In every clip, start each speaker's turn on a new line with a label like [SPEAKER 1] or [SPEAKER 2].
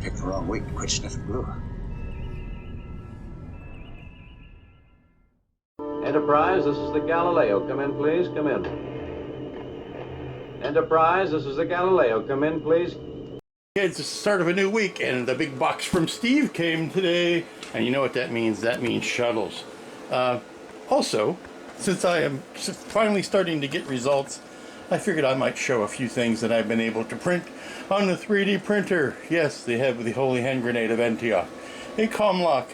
[SPEAKER 1] Picked the wrong week to quit sniffing glue.
[SPEAKER 2] Enterprise, this is the Galileo. Come in, please. Come in. Enterprise, this is the Galileo. Come in, please.
[SPEAKER 3] It's the start of a new week, and the big box from Steve came today. And you know what that means? That means shuttles. Also, since I am finally starting to get results, I figured I might show a few things that I've been able to print on the 3D printer. Yes, they have the Holy Hand Grenade of Antioch, a Comlock,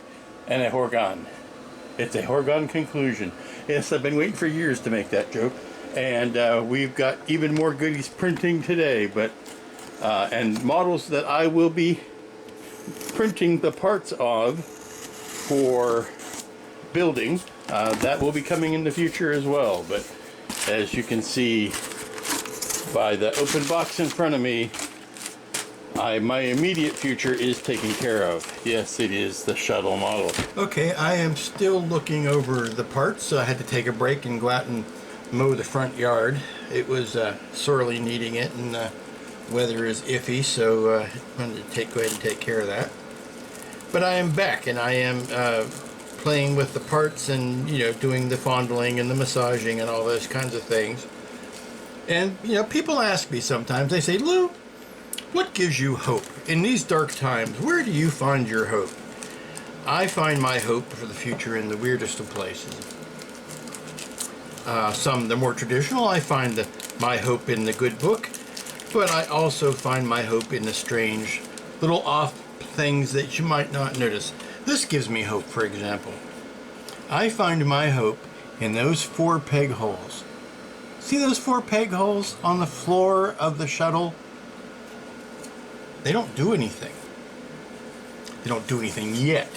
[SPEAKER 3] and a Horgon. It's a Horgon conclusion. Yes, I've been waiting for years to make that joke. And we've got even more goodies printing today, but and models that I will be printing the parts of for building. That will be coming in the future as well. But as you can see by the open box in front of me, my immediate future is taken care of. Yes, it is the shuttle model. Okay, I am still looking over the parts, so I had to take a break and go out and mow the front yard. It was sorely needing it, and the weather is iffy, so I wanted to go ahead and take care of that. But I am back, and I am playing with the parts and, you know, doing the fondling and the massaging and all those kinds of things. And, you know, people ask me sometimes, they say, Lou, what gives you hope? In these dark times, where do you find your hope? I find my hope for the future in the weirdest of places. Some the more traditional, I find my hope in the good book, but I also find my hope in the strange little off things that you might not notice. This gives me hope, for example. I find my hope in those 4 peg holes. See those 4 peg holes on the floor of the shuttle? They don't do anything. They don't do anything yet.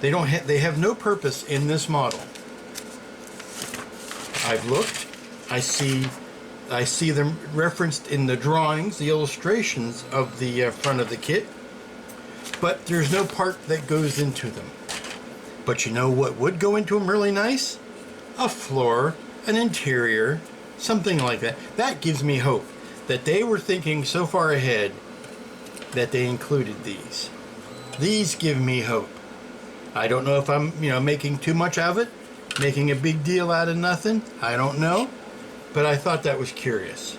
[SPEAKER 3] They have no purpose in this model. I've looked. I see them referenced in the drawings, the illustrations of the front of the kit, but there's no part that goes into them. But you know what would go into them really nice? A floor, an interior, something like that. That gives me hope that they were thinking so far ahead that they included these. These give me hope. I don't know if I'm, you know, making too much of it, making a big deal out of nothing. I don't know, but I thought that was curious.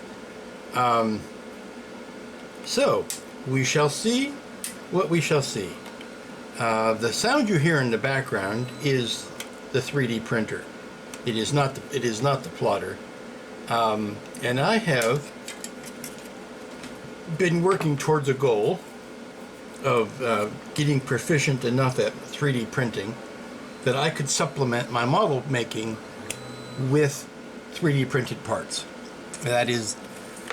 [SPEAKER 3] So we shall see what we shall see. The sound you hear in the background is the 3D printer. It is not the plotter. And I have been working towards a goal of getting proficient enough at 3D printing that I could supplement my model making with 3D printed parts. That is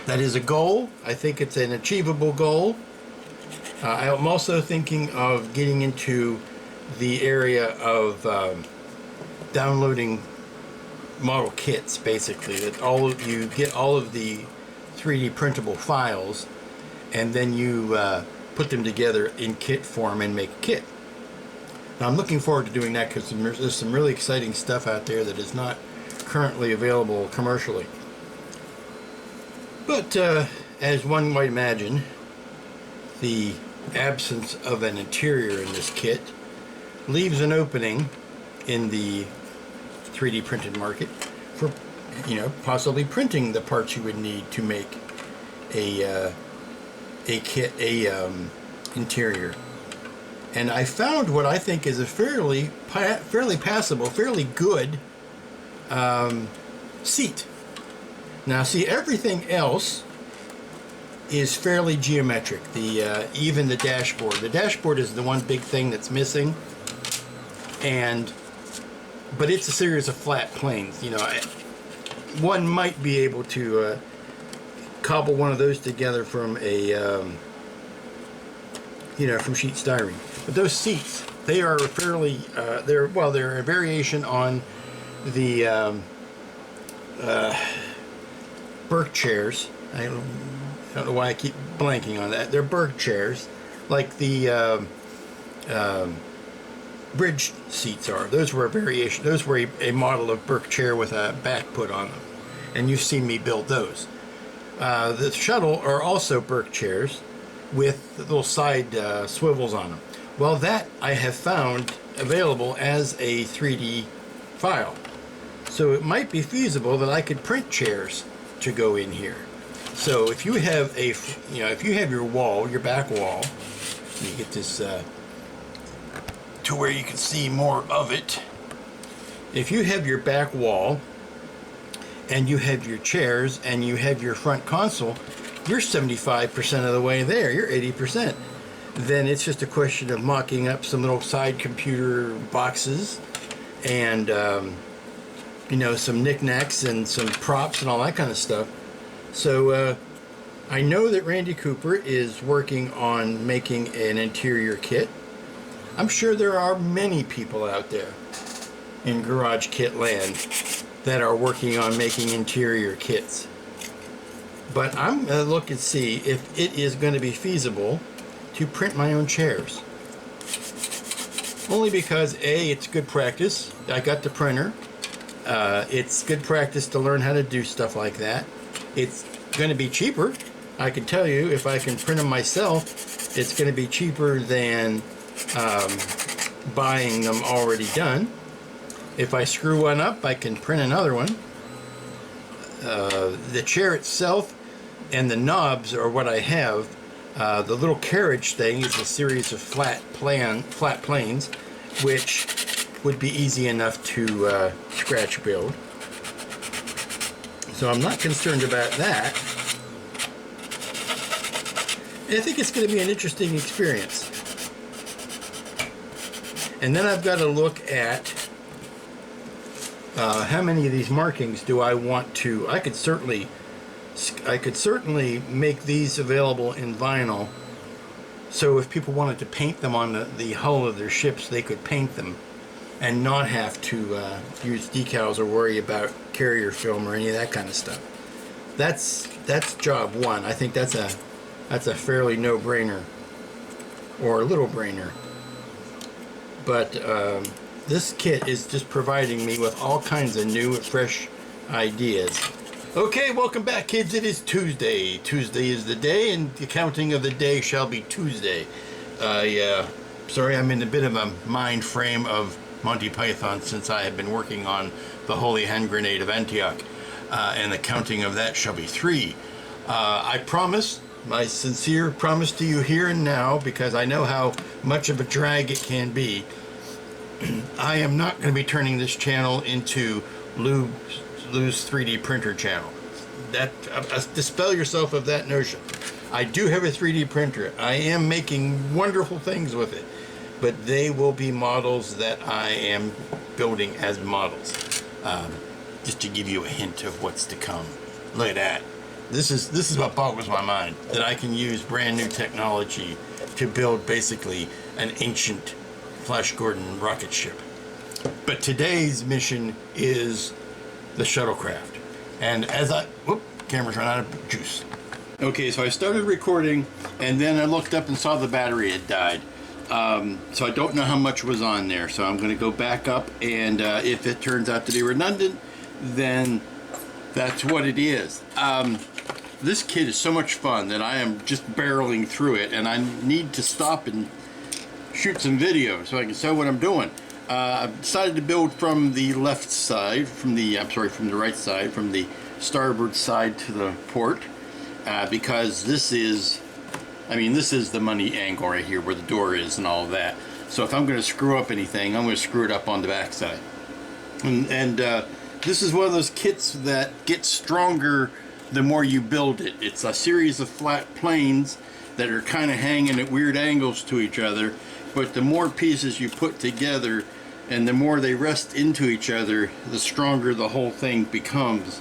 [SPEAKER 3] a goal. I think it's an achievable goal. I'm also thinking of getting into the area of downloading model kits, basically, that you get all of the 3D printable files, and then you put them together in kit form and make a kit. Now, I'm looking forward to doing that because there's some really exciting stuff out there that is not currently available commercially. But as one might imagine, the absence of an interior in this kit leaves an opening in the 3D printed market for, you know, possibly printing the parts you would need to make a interior. And I found what I think is a fairly passable, fairly good seat. Now, see, everything else is fairly geometric. Even the dashboard. The dashboard is the one big thing that's missing, but it's a series of flat planes. You know, one might be able to cobble one of those together from from sheet styrene. But those seats, they are fairly, they're a variation on the Burke chairs. I don't know why I keep blanking on that. They're Burke chairs, like the bridge seats are. Those were a variation. Those were a model of Burke chair with a back put on them, and you've seen me build those. The shuttle are also Burke chairs, with the little side swivels on them. Well, that I have found available as a 3D file. So it might be feasible that I could print chairs to go in here. So if you have a, if you have your wall, your back wall, you get this to where you can see more of it. If you have your back wall and you have your chairs and you have your front console, you're 75% of the way there. You're 80%. Then it's just a question of mocking up some little side computer boxes and some knickknacks and some props and all that kind of stuff. So I know that Randy Cooper is working on making an interior kit. I'm sure there are many people out there in garage kit land that are working on making interior kits. But I'm going to look and see if it is going to be feasible to print my own chairs. Only because A, it's good practice. I got the printer. It's good practice to learn how to do stuff like that. It's going to be cheaper. I can tell you, if I can print them myself, it's going to be cheaper than buying them already done. If I screw one up, I can print another one. The chair itself and the knobs are what I have. The little carriage thing is a series of flat planes, which would be easy enough to scratch build. So I'm not concerned about that. And I think it's going to be an interesting experience. And then I've got to look at how many of these markings do I want to. I could certainly make these available in vinyl, so if people wanted to paint them on the hull of their ships, they could paint them and not have to use decals or worry about carrier film or any of that kind of stuff. That's job one. I think that's a fairly no-brainer, or a little brainer. But this kit is just providing me with all kinds of new and fresh ideas. Okay, welcome back, kids. It is Tuesday. Tuesday is the day, and the counting of the day shall be Tuesday. Sorry, I'm in a bit of a mind frame of Monty Python since I have been working on the Holy Hand Grenade of Antioch, and the counting of that shall be 3. I promise, my sincere promise to you here and now, because I know how much of a drag it can be, I am not going to be turning this channel into Lou's 3D printer channel. Dispel yourself of that notion. I do have a 3D printer. I am making wonderful things with it, but they will be models that I am building as models. Just to give you a hint of what's to come. Look at that. This is what boggles my mind, that I can use brand new technology to build basically an ancient Flash Gordon rocket ship. But today's mission is the Shuttlecraft. And as camera's run out of juice. Okay, so I started recording, and then I looked up and saw the battery had died. So I don't know how much was on there, so I'm going to go back up, and if it turns out to be redundant, then that's what it is. This kit is so much fun that I am just barreling through it, and I need to stop and shoot some video so I can show what I'm doing. I've decided to build from the left side, from the right side, from the starboard side to the port, because this is the money angle right here where the door is and all of that. So if I'm going to screw up anything, I'm going to screw it up on the back side. And this is one of those kits that gets stronger the more you build it. It's a series of flat planes that are kind of hanging at weird angles to each other, but the more pieces you put together and the more they rest into each other, the stronger the whole thing becomes.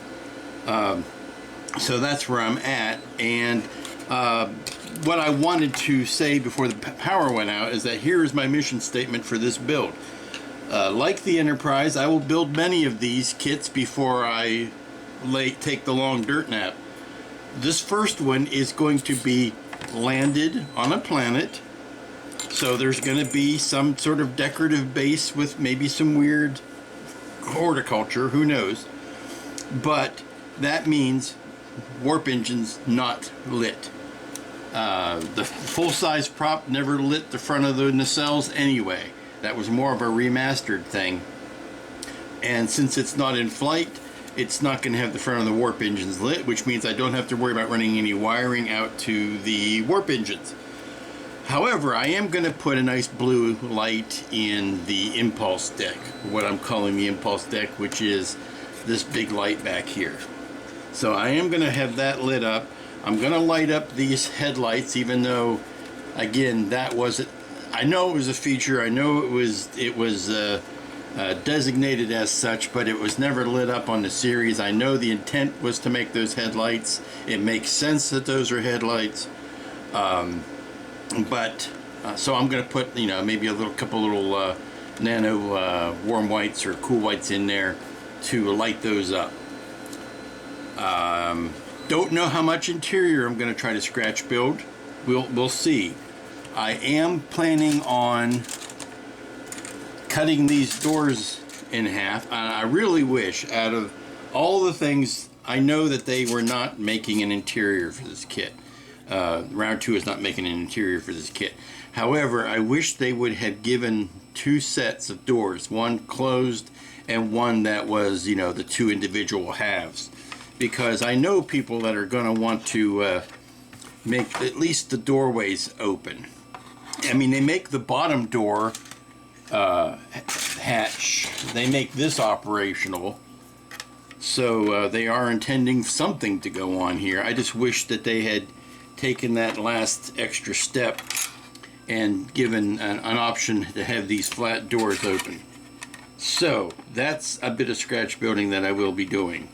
[SPEAKER 3] So that's where I'm at. And what I wanted to say before the power went out is that here is my mission statement for this build. Like the Enterprise, I will build many of these kits before I take the long dirt nap. This first one is going to be landed on a planet, so there's going to be some sort of decorative base with maybe some weird horticulture, who knows, but that means warp engines not lit. The full-size prop never lit the front of the nacelles anyway. That was more of a remastered thing. And since it's not in flight, it's not going to have the front of the warp engines lit, which means I don't have to worry about running any wiring out to the warp engines. However, I am going to put a nice blue light in the impulse deck, what I'm calling the impulse deck, which is this big light back here. So I am going to have that lit up. I'm going to light up these headlights, even though, again, that wasn't, I know it was a feature, I know it was designated as such, but it was never lit up on the series. I know the intent was to make those headlights. It makes sense that those are headlights. So I'm going to put, you know, maybe a couple little nano warm whites or cool whites in there to light those up. Don't know how much interior I'm going to try to scratch build. We'll see. I am planning on cutting these doors in half, and I really wish, out of all the things, I know that they were not making an interior for this kit. Round 2 is not making an interior for this kit. However, I wish they would have given 2 sets of doors, one closed and one that was, you know, the 2 individual halves. Because I know people that are going to want to make at least the doorways open. I mean, they make the bottom door hatch, they make this operational, so they are intending something to go on here. I just wish that they had taken that last extra step and given an option to have these flat doors open. So that's a bit of scratch building that I will be doing.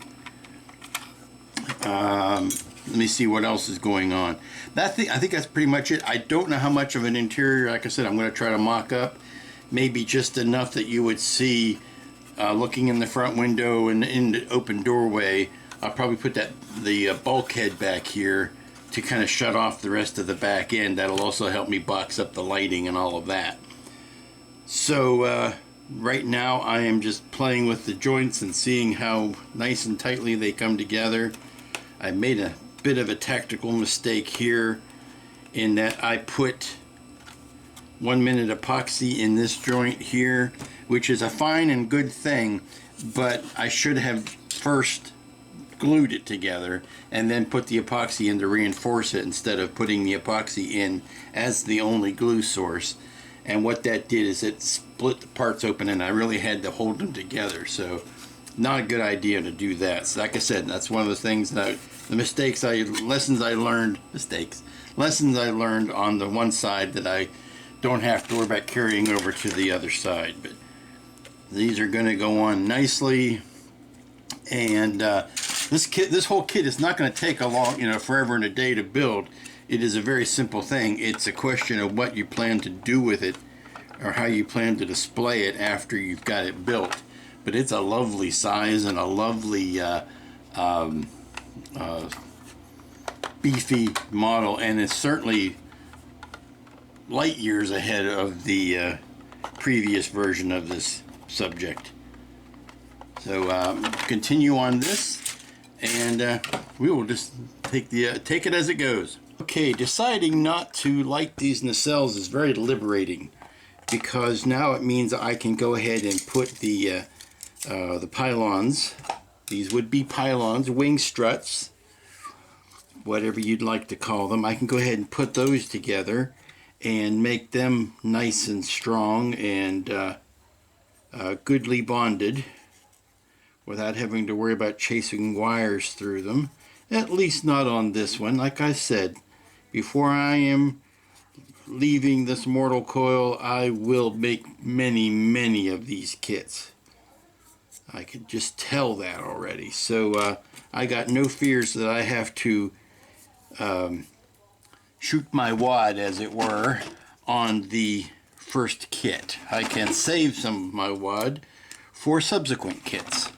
[SPEAKER 3] Let me see what else is going on. I think that's pretty much it. I don't know how much of an interior, like I said, I'm going to try to mock up. Maybe just enough that you would see looking in the front window and in the open doorway. I'll probably put the bulkhead back here to kind of shut off the rest of the back end. That'll also help me box up the lighting and all of that. So right now I am just playing with the joints and seeing how nice and tightly they come together. I made a bit of a tactical mistake here in that I put 1 minute epoxy in this joint here, which is a fine and good thing, but I should have first glued it together and then put the epoxy in to reinforce it instead of putting the epoxy in as the only glue source. And what that did is it split the parts open, and I really had to hold them together. So not a good idea to do that. So like I said, that's one of the things that lessons I learned on the one side that I don't have to worry about carrying over to the other side. But these are going to go on nicely, and this whole kit is not going to take forever and a day to build. It is a very simple thing. It's a question of what you plan to do with it, or how you plan to display it after you've got it built. But it's a lovely size and a lovely beefy model, and it's certainly light years ahead of the previous version of this subject. So continue on this, and we will just take it as it goes. Okay, deciding not to light these nacelles is very liberating, because now it means I can go ahead and put the pylons. These would be pylons, wing struts, whatever you'd like to call them. I can go ahead and put those together and make them nice and strong and goodly bonded without having to worry about chasing wires through them. At least not on this one. Like I said, before I am leaving this mortal coil, I will make many of these kits. I can just tell that already. So I got no fears that I have to shoot my wad, as it were, on the first kit. I can save some of my wad for subsequent kits.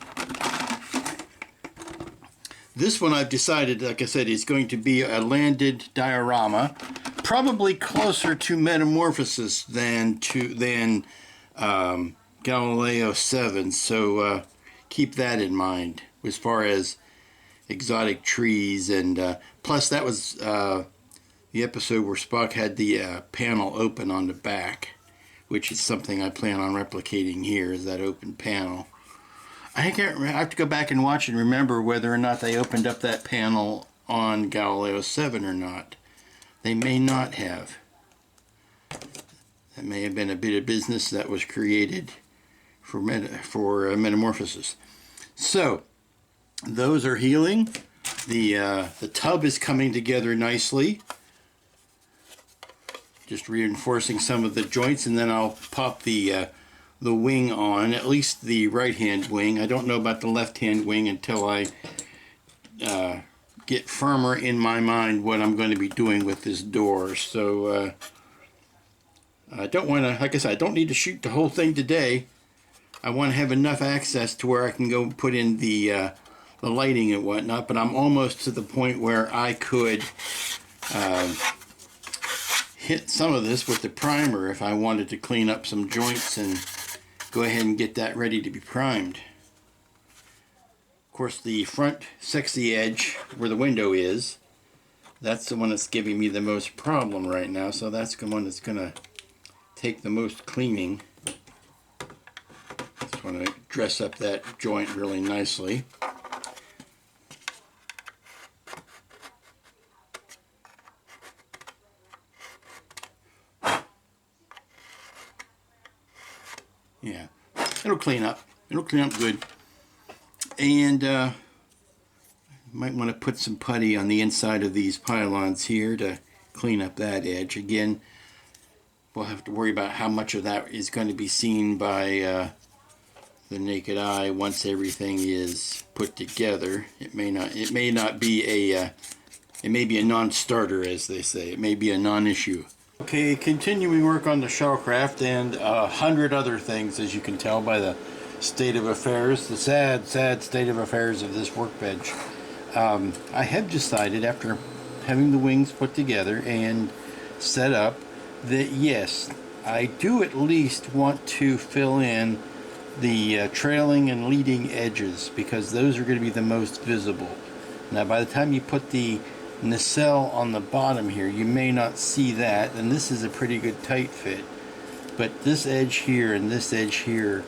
[SPEAKER 3] This one I've decided, like I said, is going to be a landed diorama, probably closer to Metamorphosis than Galileo 7, so keep that in mind as far as exotic trees, and plus that was the the episode where Spock had the panel open on the back, which is something I plan on replicating here, is that open panel. I have to go back and watch and remember whether or not they opened up that panel on Galileo 7 or not. They may not have. That may have been a bit of business that was created for metamorphosis. So, those are healing. The tub is coming together nicely. Just reinforcing some of the joints, and then I'll pop the wing on, at least the right-hand wing. I don't know about the left-hand wing until I get firmer in my mind what I'm going to be doing with this door. So I don't want to, like I said, I don't need to shoot the whole thing today. I want to have enough access to where I can go put in the lighting and whatnot, but I'm almost to the point where I could hit some of this with the primer if I wanted to clean up some joints and go ahead and get that ready to be primed. Of course, the front sexy edge where the window is, that's the one that's giving me the most problem right now, so that's the one that's going to take the most cleaning. Just want to dress up that joint really nicely. Yeah, it'll clean up. It'll clean up good. And might want to put some putty on the inside of these pylons here to clean up that edge. Again, we'll have to worry about how much of that is going to be seen by the naked eye once everything is put together. It may not be a it may be a non-starter, as they say. It may be a non-issue. Okay, continuing work on the Shuttlecraft and 100 other things, as you can tell by the state of affairs, the sad state of affairs of this workbench. I have decided, after having the wings put together and set up, that yes, I do at least want to fill in the trailing and leading edges, because those are going to be the most visible. Now, by the time you put the nacelle on the bottom here, you may not see that, and this is a pretty good tight fit, but this edge here and this edge here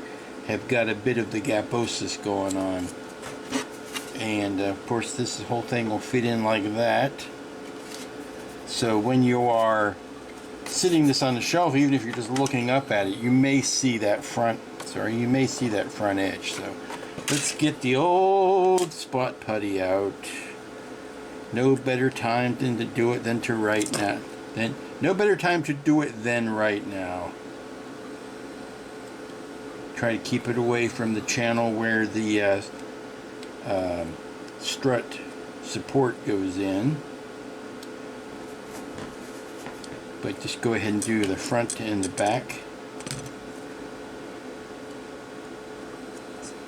[SPEAKER 3] have got a bit of the gaposis going on, and of course this whole thing will fit in like that. So when you are sitting this on the shelf, even if you're just looking up at it, you may see that front edge. So let's get the old spot putty out. No better time than to do it than to right now. No better time to do it than right now. Try to keep it away from the channel where the strut support goes in. But just go ahead and do the front and the back.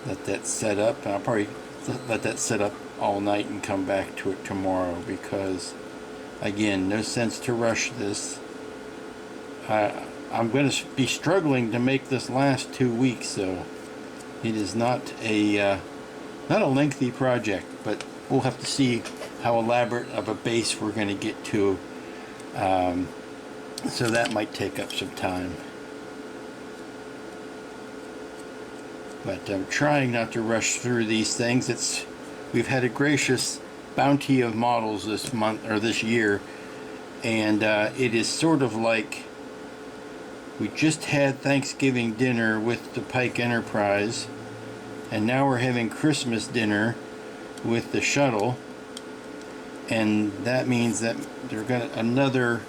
[SPEAKER 3] Let that set up. I'll probably let that set up all night and come back to it tomorrow, because again, no sense to rush this. I'm going to be struggling to make this last 2 weeks, so it is not a lengthy project, but we'll have to see how elaborate of a base we're going to get to, so that might take up some time. But I'm trying not to rush through these things. We've had a gracious bounty of models this month, or this year, and it is sort of like we just had Thanksgiving dinner with the Pike Enterprise, and now we're having Christmas dinner with the shuttle, and that means that they're going to another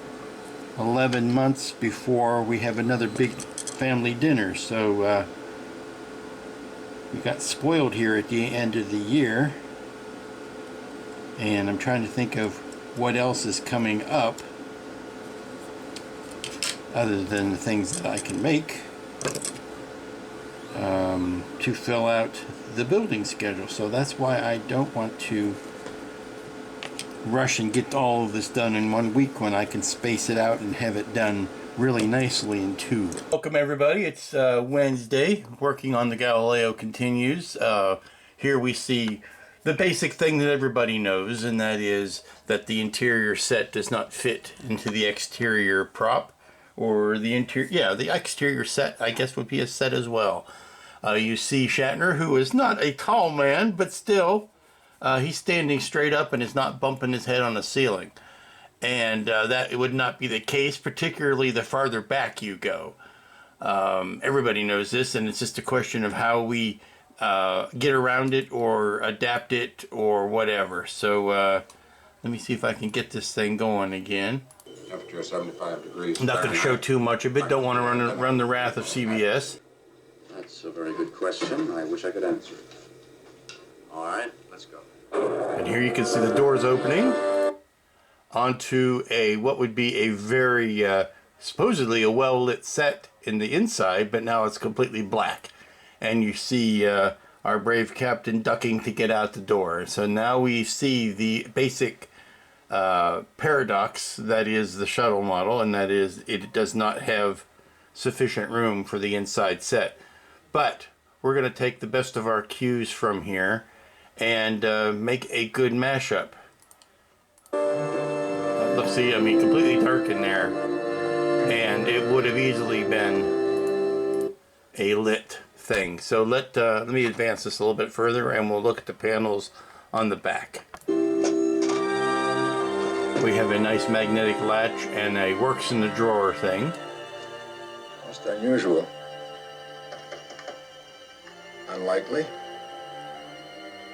[SPEAKER 3] 11 months before we have another big family dinner. So we got spoiled here at the end of the year, and I'm trying to think of what else is coming up other than the things that I can make to fill out the building schedule. So that's why I don't want to rush and get all of this done in 1 week when I can space it out and have it done really nicely in 2. Welcome everybody, it's Wednesday. Working on the Galileo continues. Here we see the basic thing that everybody knows, and that is that the interior set does not fit into the exterior prop, or the interior, yeah, the exterior set, I guess, would be a set as well. You see Shatner, who is not a tall man, but still, he's standing straight up and is not bumping his head on the ceiling. And that it would not be the case, particularly the farther back you go. Everybody knows this, and it's just a question of how we get around it or adapt it or whatever. So let me see if I can get this thing going again.
[SPEAKER 1] Temperature 75 degrees.
[SPEAKER 3] I'm not going to show too much of it. Don't want to run the wrath of CBS.
[SPEAKER 1] That's a very good question. I wish I could answer it. All right, let's go.
[SPEAKER 3] And here you can see the doors opening onto a what would be a very supposedly a well-lit set in the inside, but now it's completely black. And you see our brave captain ducking to get out the door. So now we see the basic paradox that is the shuttle model, and that is it does not have sufficient room for the inside set. But we're going to take the best of our cues from here and make a good mashup. Let's see, I mean, completely dark in there, and it would have easily been a lit thing. So let me advance this a little bit further, and we'll look at the panels on the back. We have a nice magnetic latch and a works in the drawer thing.
[SPEAKER 1] Most unusual. Unlikely.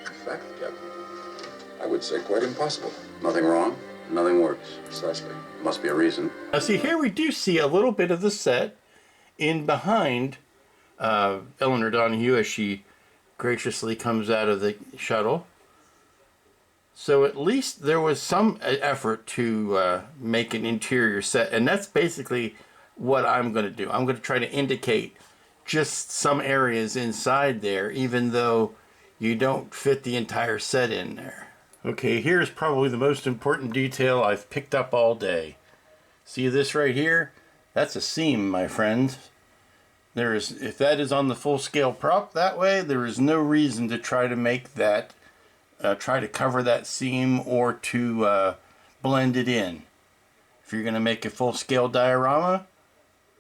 [SPEAKER 1] In fact, Captain, I would say quite impossible. Nothing wrong, nothing works. Precisely. Must be a reason.
[SPEAKER 3] Now see, here we do see a little bit of the set in behind Eleanor Donahue as she graciously comes out of the shuttle. So at least there was some effort to make an interior set, and that's basically what I'm going to do. I'm going to try to indicate just some areas inside there, even though you don't fit the entire set in there. Okay, here's probably the most important detail I've picked up all day. See this right here? That's a seam, my friends. There is, if that is on the full-scale prop that way, there is no reason to try to make that, try to cover that seam or to blend it in. If you're going to make a full-scale diorama,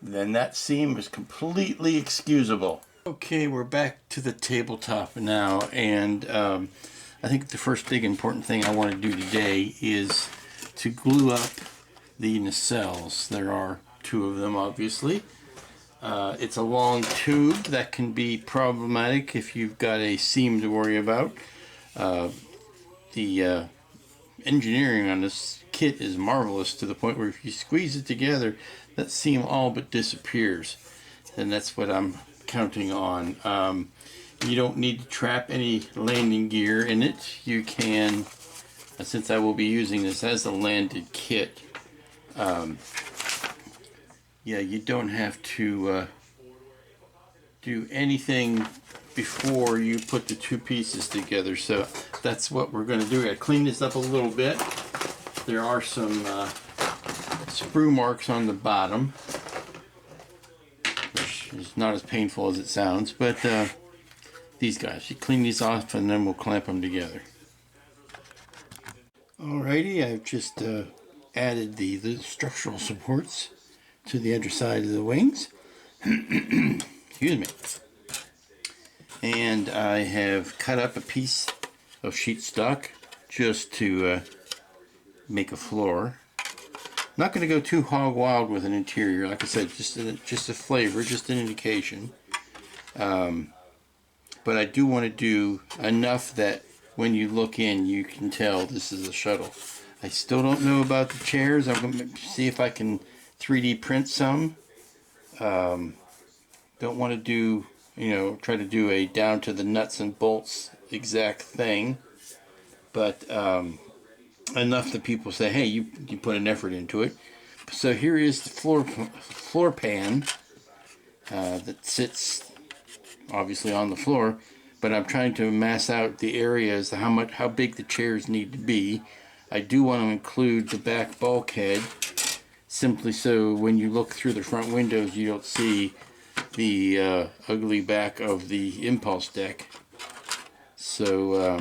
[SPEAKER 3] then that seam is completely excusable. Okay, we're back to the tabletop now, and I think the first big important thing I want to do today is to glue up the nacelles. There are two of them, obviously. It's a long tube that can be problematic if you've got a seam to worry about. The engineering on this kit is marvelous to the point where if you squeeze it together, that seam all but disappears. And that's what I'm counting on. You don't need to trap any landing gear in it. You can, since I will be using this as a landed kit, yeah, you don't have to do anything before you put the two pieces together. So that's what we're going to do. We're going to clean this up a little bit. There are some sprue marks on the bottom, which is not as painful as it sounds, but these guys, you clean these off and then we'll clamp them together. Alrighty, I've just added the structural supports to the underside of the wings. Excuse me. And I have cut up a piece of sheet stock just to make a floor. Not going to go too hog wild with an interior. Like I said, just a flavor, just an indication. But I do want to do enough that when you look in, you can tell this is a shuttle. I still don't know about the chairs. I'm going to see if I can 3D print some. Don't want to do, try to do a down to the nuts and bolts exact thing. But enough that people say, hey, you put an effort into it. So here is the floor pan that sits obviously on the floor, but I'm trying to mass out the areas, how big the chairs need to be. I do want to include the back bulkhead, simply so when you look through the front windows you don't see the ugly back of the impulse deck. So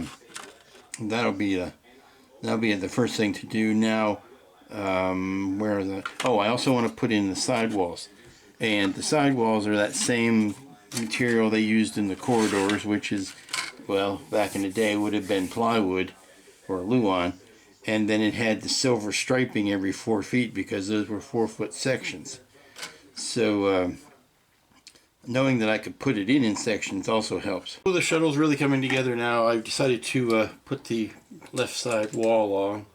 [SPEAKER 3] that'll be the first thing to do. Now, where are the? Oh, I also want to put in the sidewalls, and the sidewalls are that same material they used in the corridors, which is, well, back in the day would have been plywood or luan, and then it had the silver striping every 4 feet because those were 4-foot sections. So knowing that I could put it in sections also helps. Well, the shuttle's really coming together now. I've decided to put the left side wall on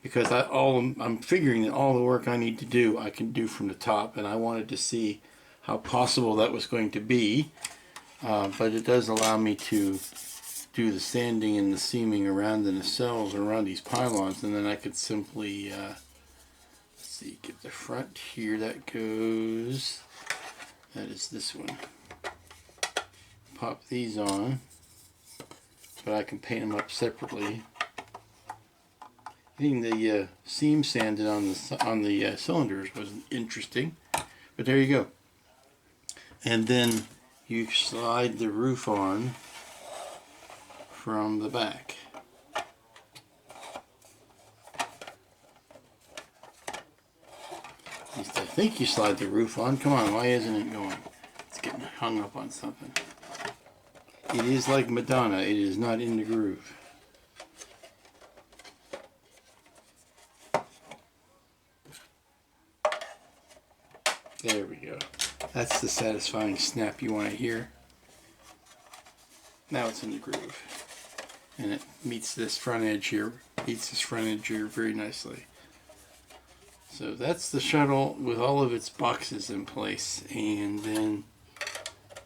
[SPEAKER 3] because I'm figuring that all the work I need to do I can do from the top, and I wanted to see how possible that was going to be. But it does allow me to do the sanding and the seaming around the nacelles around these pylons, and then I could simply let's see, get the front here, that goes, that is this one. Pop these on, but I can paint them up separately. Getting the seam sanded on the cylinders was interesting, but there you go. And then you slide the roof on from the back. At least I think you slide the roof on. Come on, why isn't it going? It's getting hung up on something. It is like Madonna, it is not in the groove. There we go. That's the satisfying snap you want to hear. Now it's in the groove. And it meets this front edge here, very nicely. So that's the shuttle with all of its boxes in place. And then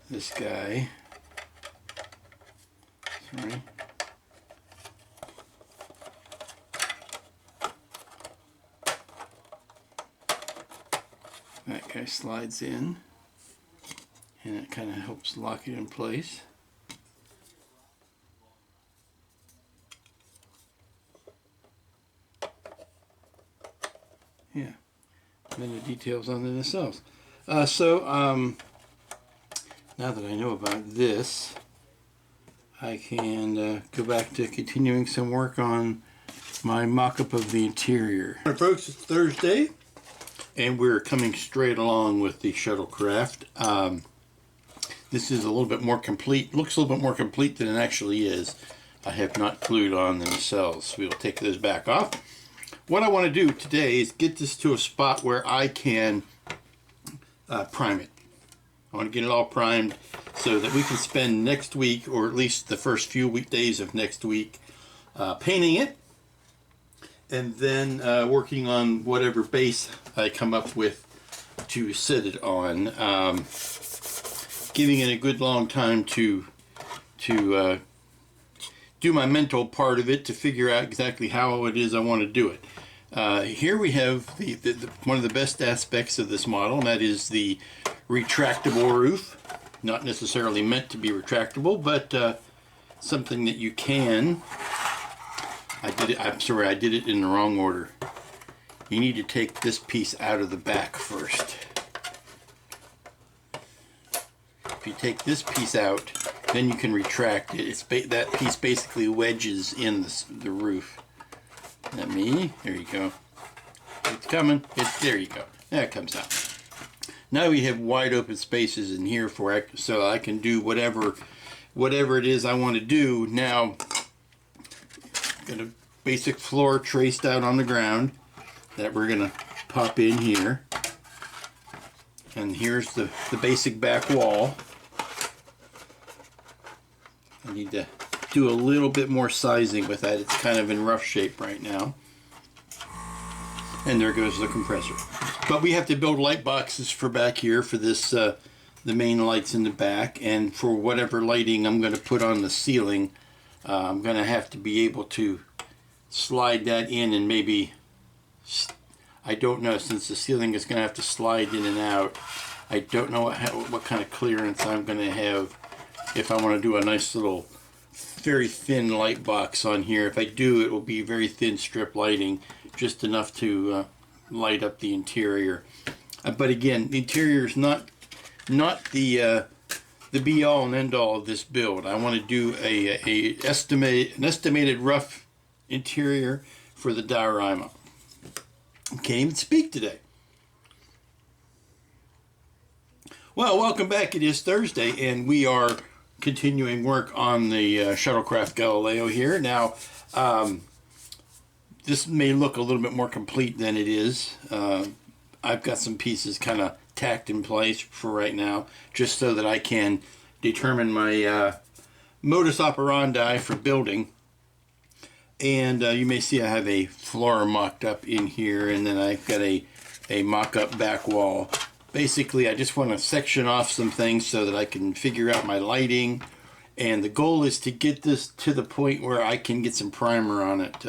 [SPEAKER 3] this guy, sorry, that guy slides in, and it kind of helps lock it in place. Yeah, and then the details on the nacelles. Now that I know about this, I can go back to continuing some work on my mock-up of the interior. All right, folks, it's Thursday, and we're coming straight along with the Shuttlecraft. This is a little bit more complete, looks a little bit more complete than it actually is. I have not glued on the nacelles. We will take those back off. What I want to do today is get this to a spot where I can prime it. I want to get it all primed so that we can spend next week, or at least the first few weekdays of next week, painting it, and then working on whatever base I come up with to sit it on. Giving it a good long time to do my mental part of it, to figure out exactly how it is I want to do it. Here we have one of the best aspects of this model, and that is the retractable roof. Not necessarily meant to be retractable, but something that you can. I'm sorry, I did it in the wrong order. You need to take this piece out of the back first. If you take this piece out, then you can retract it. That piece basically wedges in the roof. Let me, there you go. It's coming. There you go. There it comes out. Now we have wide open spaces in here so I can do whatever it is I want to do. Now, got a basic floor traced out on the ground that we're gonna pop in here. And here's the basic back wall. I need to do a little bit more sizing with that. It's kind of in rough shape right now. And there goes the compressor. But we have to build light boxes for back here for this, the main lights in the back, and for whatever lighting I'm going to put on the ceiling, I'm going to have to be able to slide that in, and maybe, I don't know, since the ceiling is going to have to slide in and out, I don't know what kind of clearance I'm going to have if I want to do a nice little very thin light box on here. If I do, it will be very thin strip lighting, just enough to light up the interior. But again, the interior is not the the be-all and end-all of this build. I want to do an estimated rough interior for the diorama. I can't even speak today. Well, welcome back. It is Thursday, and we are continuing work on the Shuttlecraft Galileo here. Now, this may look a little bit more complete than it is. I've got some pieces kind of tacked in place for right now, just so that I can determine my modus operandi for building. And you may see I have a floor mocked up in here, and then I've got a mock-up back wall. Basically, I just want to section off some things so that I can figure out my lighting. And the goal is to get this to the point where I can get some primer on it,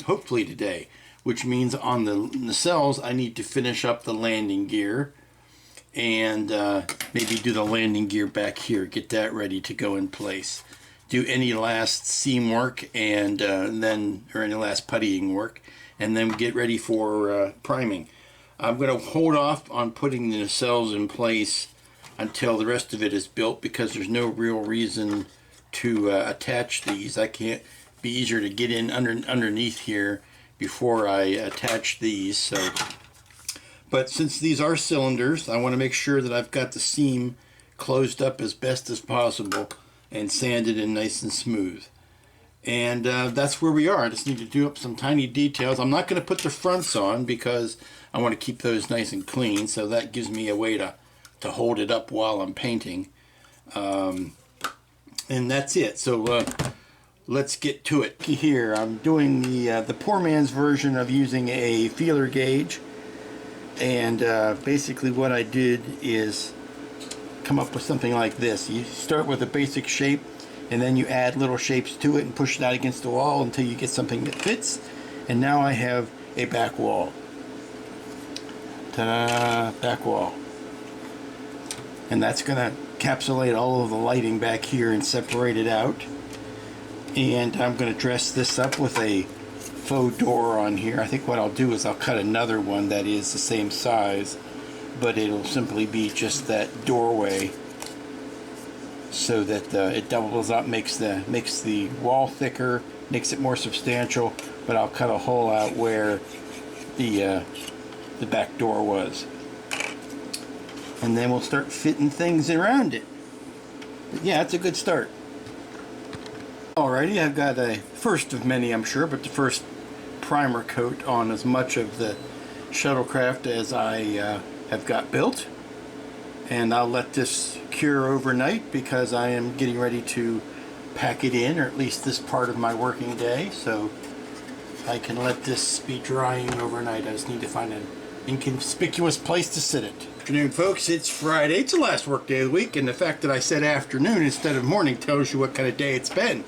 [SPEAKER 3] hopefully today. Which means on the nacelles, I need to finish up the landing gear. And maybe do the landing gear back here. Get that ready to go in place. Do any last seam work and or any last puttying work. And then get ready for priming. I'm going to hold off on putting the nacelles in place until the rest of it is built, because there's no real reason to attach these. I can't be easier to get in underneath here before I attach these. So, but since these are cylinders, I want to make sure that I've got the seam closed up as best as possible and sanded and nice and smooth. And that's where we are. I just need to do up some tiny details. I'm not going to put the fronts on because I want to keep those nice and clean, so that gives me a way to hold it up while I'm painting. And that's it. So let's get to it. Here, I'm doing the poor man's version of using a feeler gauge. And basically what I did is come up with something like this. You start with a basic shape, and then you add little shapes to it and push it out against the wall until you get something that fits. And now I have a back wall. Ta-da! Back wall. And that's going to encapsulate all of the lighting back here and separate it out. And I'm going to dress this up with a faux door on here. I think what I'll do is I'll cut another one that is the same size, but it'll simply be just that doorway, so that it doubles up, makes the wall thicker, makes it more substantial. But I'll cut a hole out where the back door was, and then we'll start fitting things around it. But yeah, it's a good start. Alrighty, I've got a first of many, I'm sure, but the first primer coat on as much of the Shuttlecraft as I have got built. And I'll let this cure overnight because I am getting ready to pack it in, or at least this part of my working day. So I can let this be drying overnight. I just need to find an inconspicuous place to sit it. Afternoon, folks. It's Friday. It's the last work day of the week, and the fact that I said afternoon instead of morning tells you what kind of day it's been.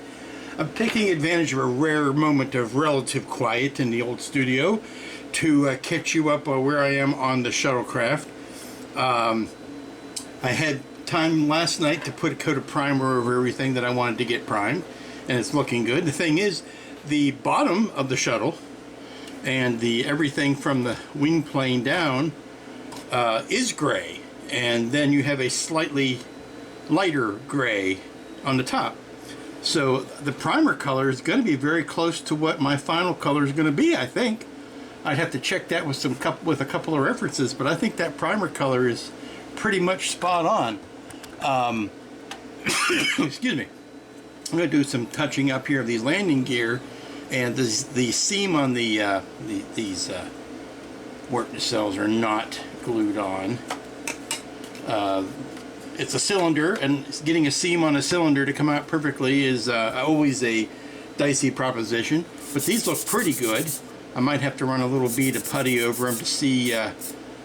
[SPEAKER 3] I'm taking advantage of a rare moment of relative quiet in the old studio to catch you up on where I am on the Shuttlecraft. I had time last night to put a coat of primer over everything that I wanted to get primed, and it's looking good. The thing is, the bottom of the shuttle and everything from the wing plane down is gray, and then you have a slightly lighter gray on the top. So the primer color is going to be very close to what my final color is going to be, I think. I'd have to check that with a couple of references, but I think that primer color is pretty much spot on. Excuse me. I'm going to do some touching up here of these landing gear, and the seam on these work nacelles are not glued on. It's a cylinder, and getting a seam on a cylinder to come out perfectly is always a dicey proposition, but these look pretty good. I might have to run a little bead of putty over them to see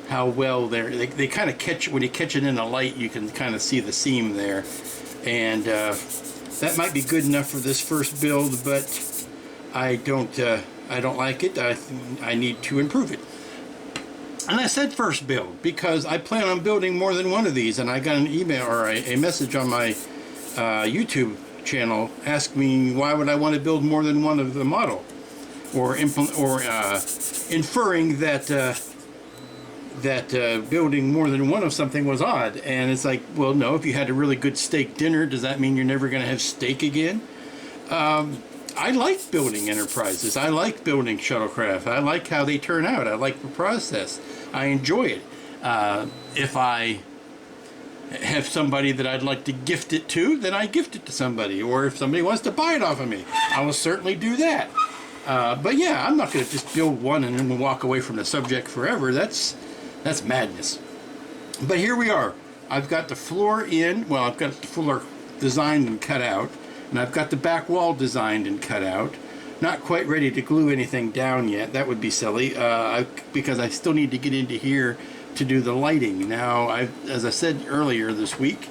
[SPEAKER 3] how well they kind of catch. When you catch it in the light, you can kind of see the seam there, and that might be good enough for this first build, but I don't like it. I need to improve it. And I said first build because I plan on building more than one of these, and I got an email or a message on my YouTube channel asking me why would I want to build more than one of the model, or inferring that that building more than one of something was odd. And it's like, well, no, if you had a really good steak dinner, does that mean you're never going to have steak again? I like building enterprises. I like building shuttlecraft. I like how they turn out. I like the process. I enjoy it. If I have somebody that I'd like to gift it to, then I gift it to somebody. Or if somebody wants to buy it off of me, I will certainly do that. But yeah, I'm not going to just build one and then walk away from the subject forever. That's madness. But here we are. I've got the floor in. Well, I've got the floor designed and cut out. And I've got the back wall designed and cut out. Not quite ready to glue anything down yet. That would be silly, because I still need to get into here to do the lighting. Now, as I said earlier this week,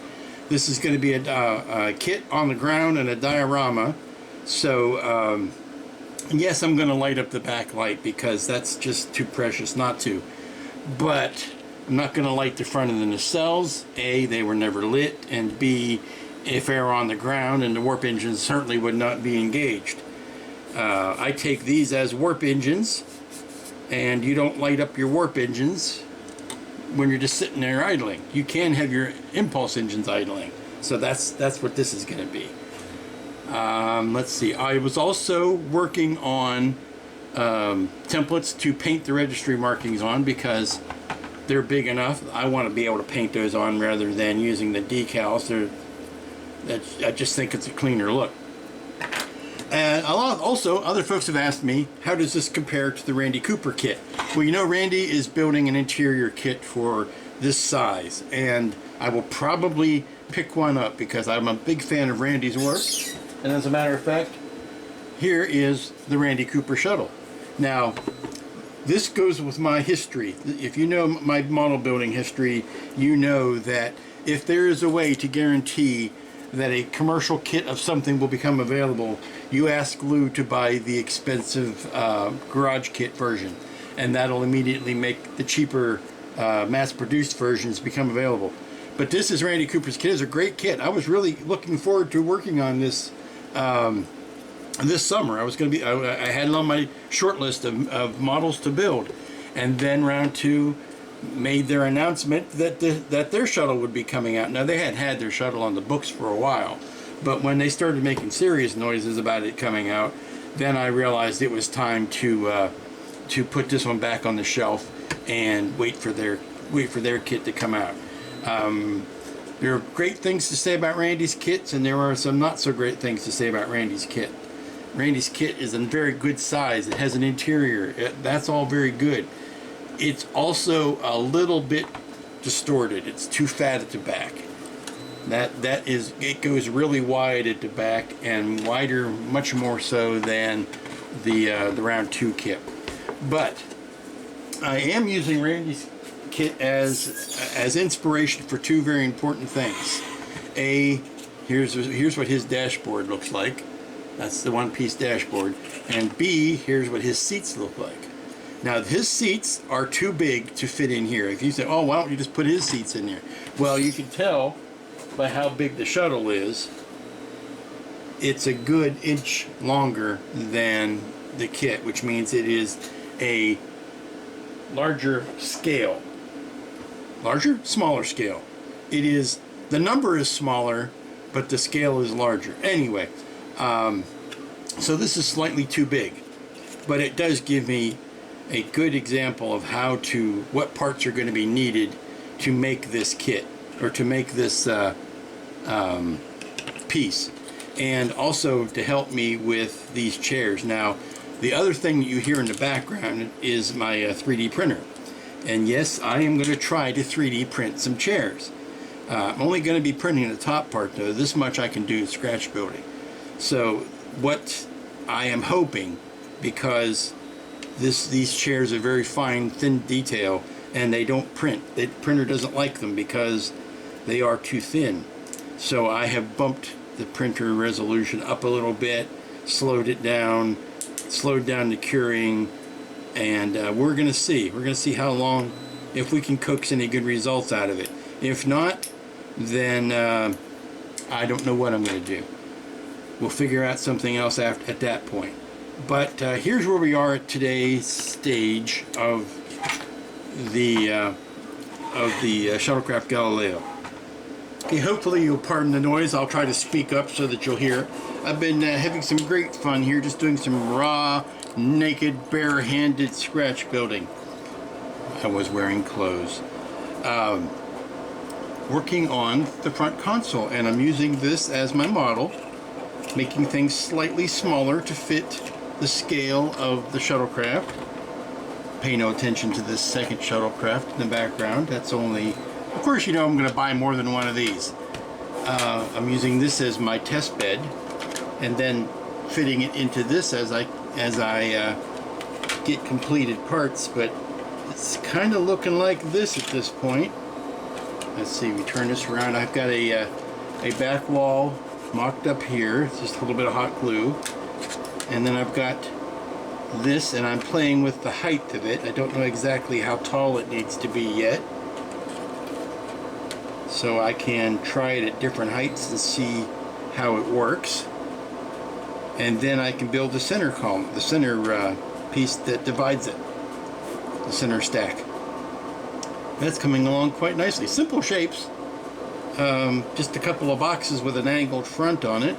[SPEAKER 3] this is going to be a kit on the ground and a diorama. So, yes, I'm going to light up the back light because that's just too precious not to. But I'm not going to light the front of the nacelles. A, they were never lit, and B, if they were on the ground, and the warp engines certainly would not be engaged. I take these as warp engines, and you don't light up your warp engines when you're just sitting there idling. You can have your impulse engines idling. So that's what this is going to be. Let's see. I was also working on templates to paint the registry markings on because they're big enough. I want to be able to paint those on rather than using the decals. I just think it's a cleaner look. And also, other folks have asked me, how does this compare to the Randy Cooper kit? Well, you know, Randy is building an interior kit for this size, and I will probably pick one up because I'm a big fan of Randy's work. And as a matter of fact, here is the Randy Cooper shuttle. Now, this goes with my history. If you know my model building history, you know that if there is a way to guarantee that a commercial kit of something will become available, you ask Lou to buy the expensive garage kit version, and that'll immediately make the cheaper mass-produced versions become available. But this is Randy Cooper's kit. It's a great kit. I was really looking forward to working on this this summer. I had it on my short list of models to build, and then round two made their announcement that their shuttle would be coming out. Now, they had their shuttle on the books for a while, but when they started making serious noises about it coming out, then I realized it was time to put this one back on the shelf and wait for their kit to come out. There are great things to say about Randy's kits, and there are some not so great things to say about Randy's kit. Randy's kit is a very good size. It has an interior. That's all very good. It's also a little bit distorted. It's too fat at the back. It goes really wide at the back and wider, much more so than the round 2 kit. But I am using Randy's kit as inspiration for two very important things. A, here's what his dashboard looks like. That's the one-piece dashboard. And B, here's what his seats look like. Now, his seats are too big to fit in here. If you say, oh, why don't you just put his seats in there? Well, you can tell by how big the shuttle is. It's a good inch longer than the kit, which means it is a larger scale. Larger? Smaller scale. The number is smaller, but the scale is larger. Anyway, so this is slightly too big, but it does give me a good example of what parts are going to be needed to make this kit, or to make this piece, and also to help me with these chairs. Now, the other thing that you hear in the background is my 3D printer. And yes, I am going to try to 3D print some chairs. I'm only going to be printing the top part, though. This much I can do with scratch building. So what I am hoping, because these chairs are very fine, thin detail, and they don't print. The printer doesn't like them because they are too thin. So I have bumped the printer resolution up a little bit, slowed it down, slowed down the curing, and we're going to see. We're going to see how long, if we can coax any good results out of it. If not, then I don't know what I'm going to do. We'll figure out something else at that point. But here's where we are at today's stage of the Shuttlecraft Galileo. Okay, hopefully you'll pardon the noise. I'll try to speak up so that you'll hear. I've been having some great fun here, just doing some raw, naked, bare-handed scratch building. I was wearing clothes. Working on the front console, and I'm using this as my model, making things slightly smaller to fit the scale of the shuttlecraft. Pay no attention to this second shuttlecraft in the background. That's only, of course, you know I'm going to buy more than one of these. I'm using this as my test bed, and then fitting it into this as I get completed parts. But it's kind of looking like this at this point. Let's see, we turn this around. I've got a back wall mocked up here. It's just a little bit of hot glue. And then I've got this, and I'm playing with the height of it. I don't know exactly how tall it needs to be yet. So I can try it at different heights and see how it works. And then I can build the center column, the center piece that divides it. The center stack. That's coming along quite nicely. Simple shapes. Just a couple of boxes with an angled front on it.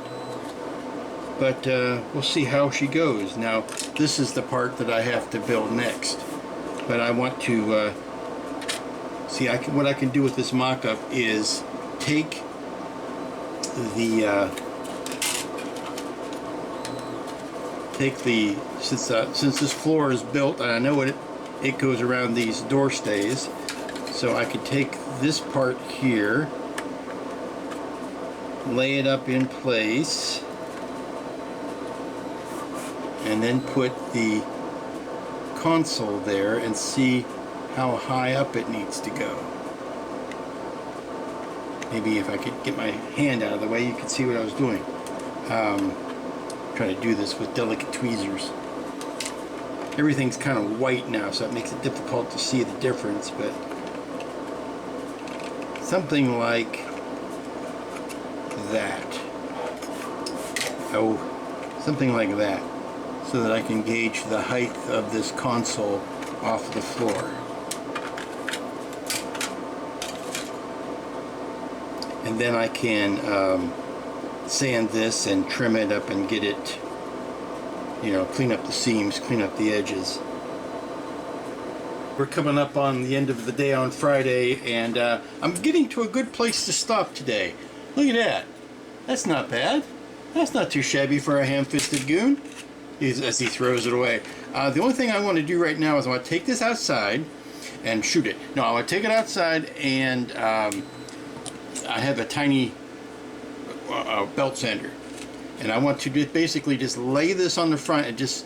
[SPEAKER 3] But we'll see how she goes. Now, this is the part that I have to build next. But I want to see what I can do with this mock-up is take the since this floor is built, and I know it goes around these door stays. So I could take this part here, lay it up in place, and then put the console there and see how high up it needs to go. Maybe if I could get my hand out of the way, you could see what I was doing. Trying to do this with delicate tweezers. Everything's kind of white now, so it makes it difficult to see the difference, but something like that. Oh, something like that, so that I can gauge the height of this console off the floor. And then I can sand this and trim it up and get it, you know, clean up the seams, clean up the edges. We're coming up on the end of the day on Friday, and I'm getting to a good place to stop today. Look at that. That's not bad. That's not too shabby for a ham-fisted goon, as he throws it away. The only thing I want to do right now is I want to take this outside and shoot it. No, I want to take it outside, and I have a tiny belt sander. And I want to basically just lay this on the front, and just,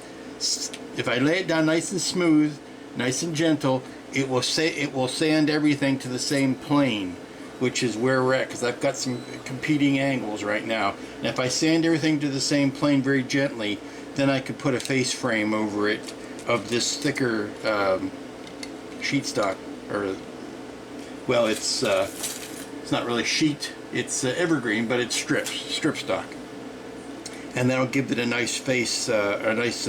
[SPEAKER 3] if I lay it down nice and smooth, nice and gentle, it will sand everything to the same plane, which is where we're at, because I've got some competing angles right now. And if I sand everything to the same plane very gently, then I could put a face frame over it of this thicker sheet stock, or, well, it's not really sheet, it's evergreen, but it's strip stock. And that'll give it a nice face, a nice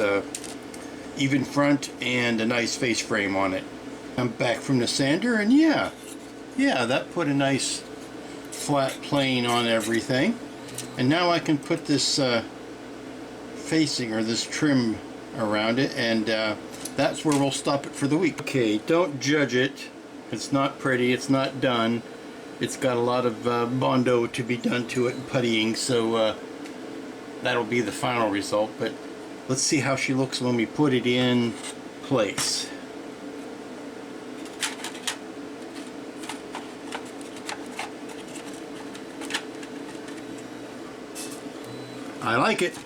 [SPEAKER 3] even front, and a nice face frame on it. I'm back from the sander, and yeah, that put a nice flat plane on everything. And now I can put this facing, or this trim around it, and that's where we'll stop it for the week. Okay, don't judge it. It's not pretty, it's not done. It's got a lot of Bondo to be done to it, and puttying, so that'll be the final result. But let's see how she looks when we put it in place. I like it.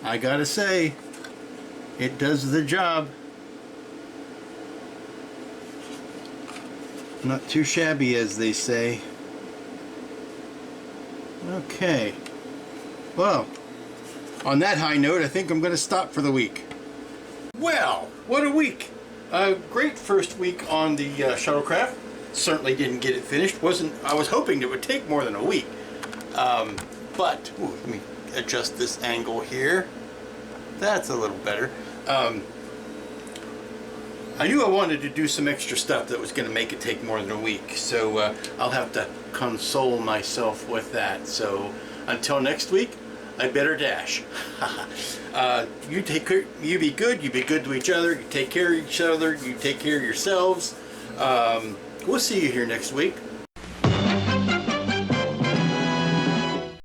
[SPEAKER 3] I gotta say, it does the job. Not too shabby, as they say. Okay. Well, on that high note, I think I'm going to stop for the week. Well, what a week! A great first week on the Shuttlecraft. Certainly didn't get it finished. I was hoping it would take more than a week. But let me adjust this angle here. That's a little better. I knew I wanted to do some extra stuff that was going to make it take more than a week, so I'll have to console myself with that. So until next week, I better dash. You take care. You be good. You be good to each other. You take care of each other. You take care of yourselves. We'll see you here next week.